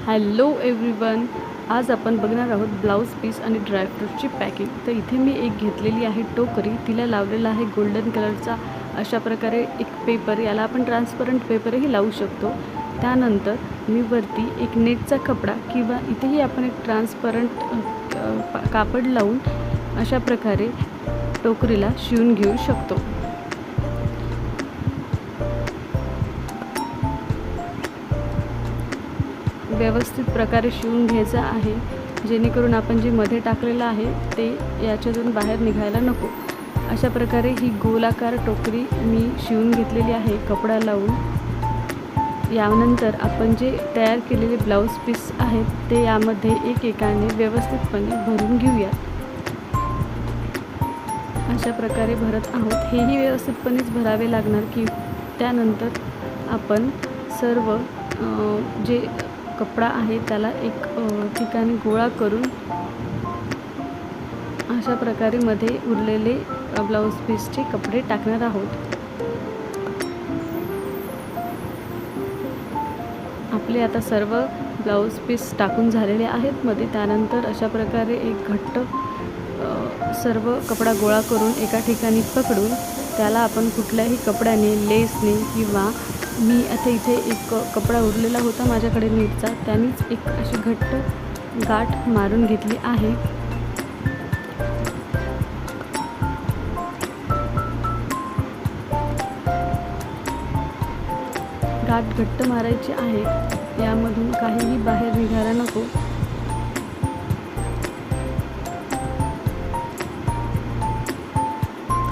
Hello everyone, आज आपण बघणार आहोत ब्लाऊज पीस आणि ड्रायफ्रूटची पॅकिंग। तर इथे मी एक घेतलेली आहे टोकरी, तिला लावलेला आहे गोल्डन कलरचा अशा प्रकारे एक पेपर, याला आपण ट्रान्सपरंट पेपरही लावू शकतो। त्यानंतर मी वरती एक नेटचा कपडा किंवा इथेही आपण एक ट्रान्सपरंट कापड लावून अशा प्रकारे टोकरीला शिवून घेऊ शकतो। व्यवस्थित प्रकारे शिवून घ्यायचं आहे, जेणेकरून आपण जे मध्ये टाकलेलं आहे ते याच्यातून बाहेर निघायला नको। अशा प्रकारे ही गोलाकार टोकरी मी शिवून घेतलेली आहे कपडा लावून। यानंतर आपण जे तयार केलेले ब्लाऊज पीस आहेत ते यामध्ये एकेकाने व्यवस्थितपणे भरून घेऊया। अशा प्रकारे भरत आहोत, हेही व्यवस्थितपणेच भरावे लागणार की त्यानंतर आपण सर्व जे कपडा आहे त्याला एक ठिकाणी गोळा करून अशा प्रकारे मध्ये उरलेले ब्लाऊज पीसचे कपडे टाकणार आहोत। आपले आता सर्व ब्लाऊज पीस टाकून झालेले आहेत मध्ये। त्यानंतर अशा प्रकारे एक घट्ट सर्व कपडा गोळा करून एका ठिकाणी पकडून त्याला आपण कुठल्याही कपड्याने, लेसने किंवा मी आता इथे एक कपडा उरलेला होता माझ्याकडे नीटचा, त्यानेच एक अशी घट्ट गाठ मारून घेतली आहे। गाठ घट्ट मारायची आहे, यामधून काहीही बाहेर निघायला नको।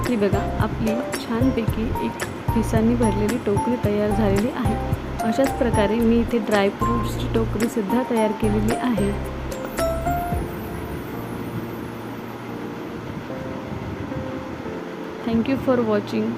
ही बघा, आपली छानपैकी एक पिसांनी भरलेली टोकरी तयार झालेली आहे। अशाच प्रकारे मी इथे ड्रायफ्रूट्सची टोकरी सुद्धा तयार केलेली आहे। Thank you for watching.